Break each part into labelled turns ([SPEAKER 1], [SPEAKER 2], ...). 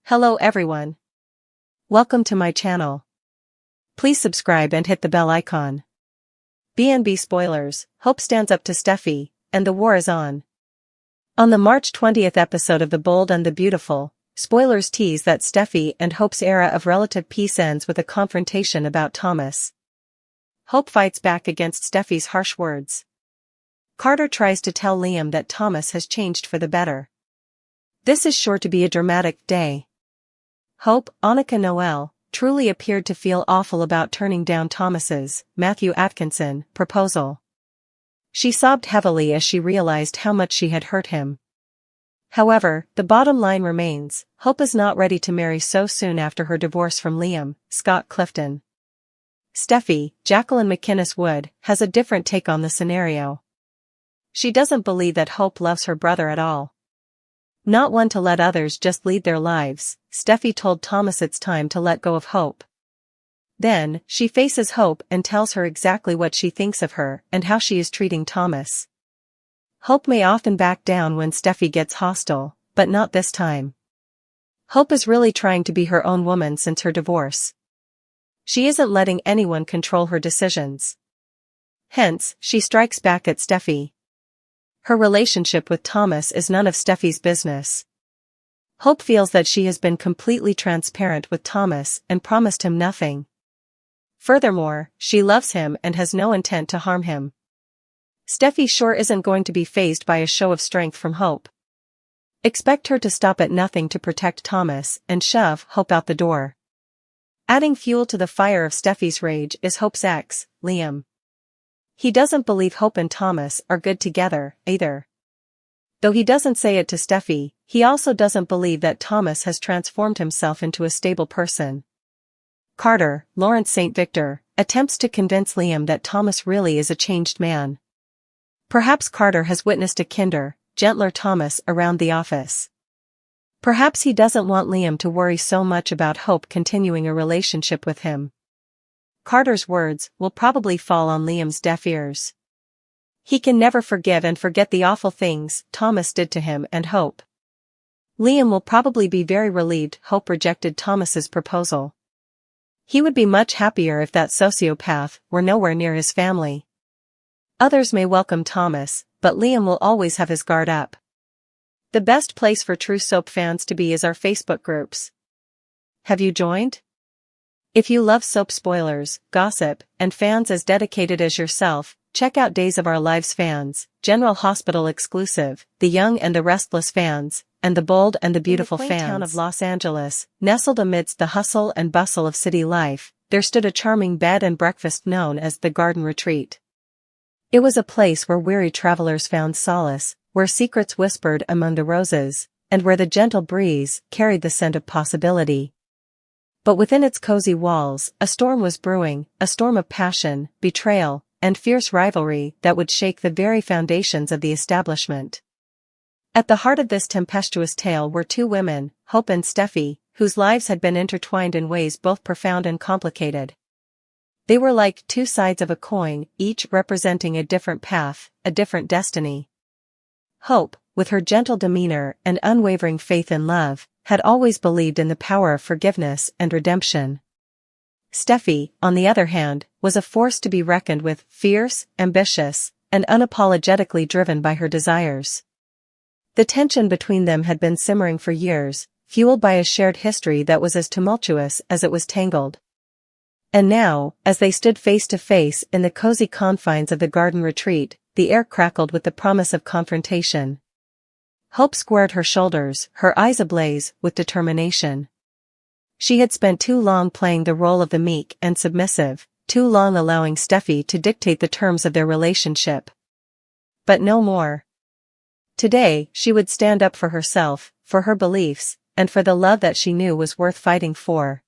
[SPEAKER 1] Hello everyone. Welcome to my channel. Please subscribe and hit the bell icon. B&B spoilers, Hope stands up to Steffy, and the war is on. On the March 20th episode of The Bold and the Beautiful, spoilers tease that Steffy and Hope's era of relative peace ends with a confrontation about Thomas. Hope fights back against Steffy's harsh words. Carter tries to tell Liam that Thomas has changed for the better. This is sure to be a dramatic day. Hope, Annika Noel, truly appeared to feel awful about turning down Thomas's, Matthew Atkinson, proposal. She sobbed heavily as she realized how much she had hurt him. However, the bottom line remains, Hope is not ready to marry so soon after her divorce from Liam, Scott Clifton. Steffy, Jacqueline McInnes Wood, has a different take on the scenario. She doesn't believe that Hope loves her brother at all. Not one to let others just lead their lives, Steffy told Thomas it's time to let go of Hope. Then, she faces Hope and tells her exactly what she thinks of her and how she is treating Thomas. Hope may often back down when Steffy gets hostile, but not this time. Hope is really trying to be her own woman since her divorce. She isn't letting anyone control her decisions. Hence, she strikes back at Steffy. Her relationship with Thomas is none of Steffy's business. Hope feels that she has been completely transparent with Thomas and promised him nothing. Furthermore, she loves him and has no intent to harm him. Steffy sure isn't going to be fazed by a show of strength from Hope. Expect her to stop at nothing to protect Thomas and shove Hope out the door. Adding fuel to the fire of Steffy's rage is Hope's ex, Liam. He doesn't believe Hope and Thomas are good together, either. Though he doesn't say it to Steffy, he also doesn't believe that Thomas has transformed himself into a stable person. Carter, Lawrence St. Victor, attempts to convince Liam that Thomas really is a changed man. Perhaps Carter has witnessed a kinder, gentler Thomas around the office. Perhaps he doesn't want Liam to worry so much about Hope continuing a relationship with him. Carter's words will probably fall on Liam's deaf ears. He can never forgive and forget the awful things Thomas did to him and Hope. Liam will probably be very relieved Hope rejected Thomas's proposal. He would be much happier if that sociopath were nowhere near his family. Others may welcome Thomas, but Liam will always have his guard up. The best place for true soap fans to be is our Facebook groups. Have you joined? If you love soap spoilers, gossip, and fans as dedicated as yourself, check out Days of Our Lives fans, General Hospital exclusive, The Young and the Restless fans, and The Bold and the Beautiful fans. In the quaint town of Los Angeles, nestled amidst the hustle and bustle of city life, there stood a charming bed and breakfast known as the Garden Retreat. It was a place where weary travelers found solace, where secrets whispered among the roses, and where the gentle breeze carried the scent of possibility. But within its cozy walls, a storm was brewing, a storm of passion, betrayal, and fierce rivalry that would shake the very foundations of the establishment. At the heart of this tempestuous tale were two women, Hope and Steffy, whose lives had been intertwined in ways both profound and complicated. They were like two sides of a coin, each representing a different path, a different destiny. Hope, with her gentle demeanor and unwavering faith in love, had always believed in the power of forgiveness and redemption. Steffy, on the other hand, was a force to be reckoned with, fierce, ambitious, and unapologetically driven by her desires. The tension between them had been simmering for years, fueled by a shared history that was as tumultuous as it was tangled. And now, as they stood face to face in the cozy confines of the Garden Retreat, the air crackled with the promise of confrontation. Hope squared her shoulders, her eyes ablaze with determination. She had spent too long playing the role of the meek and submissive, too long allowing Steffy to dictate the terms of their relationship. But no more. Today, she would stand up for herself, for her beliefs, and for the love that she knew was worth fighting for.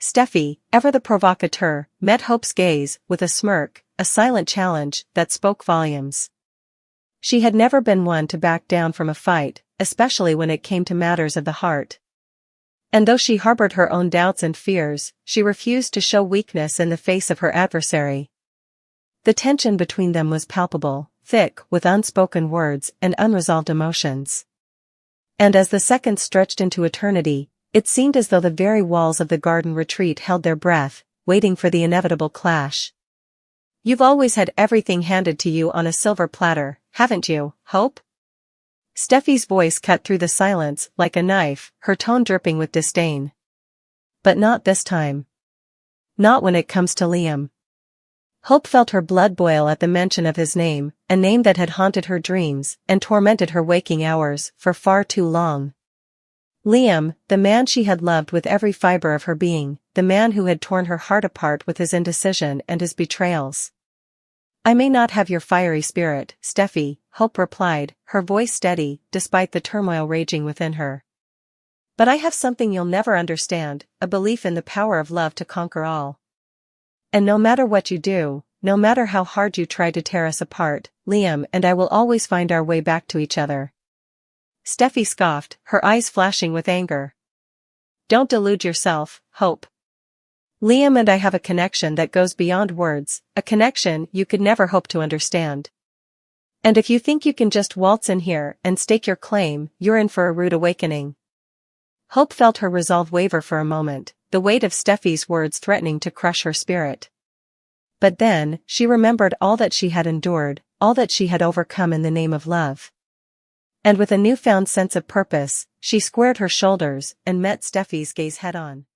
[SPEAKER 1] Steffy, ever the provocateur, met Hope's gaze with a smirk, a silent challenge that spoke volumes. She had never been one to back down from a fight, especially when it came to matters of the heart. And though she harbored her own doubts and fears, she refused to show weakness in the face of her adversary. The tension between them was palpable, thick with unspoken words and unresolved emotions. And as the seconds stretched into eternity, It seemed as though the very walls of the garden retreat held their breath, waiting for the inevitable clash. "You've always had everything handed to you on a silver platter, haven't you, Hope?" Steffy's voice cut through the silence like a knife, her tone dripping with disdain. "But not this time. Not when it comes to Liam." Hope felt her blood boil at the mention of his name, a name that had haunted her dreams and tormented her waking hours for far too long. Liam, the man she had loved with every fiber of her being, the man who had torn her heart apart with his indecision and his betrayals. "I may not have your fiery spirit, Steffy," Hope replied, her voice steady, despite the turmoil raging within her. "But I have something you'll never understand, a belief in the power of love to conquer all. And no matter what you do, no matter how hard you try to tear us apart, Liam and I will always find our way back to each other." Steffy scoffed, her eyes flashing with anger. "Don't delude yourself, Hope. Liam and I have a connection that goes beyond words, a connection you could never hope to understand. And if you think you can just waltz in here and stake your claim, you're in for a rude awakening." Hope felt her resolve waver for a moment, the weight of Steffy's words threatening to crush her spirit. But then, she remembered all that she had endured, all that she had overcome in the name of love. And with a newfound sense of purpose, she squared her shoulders and met Steffy's gaze head-on.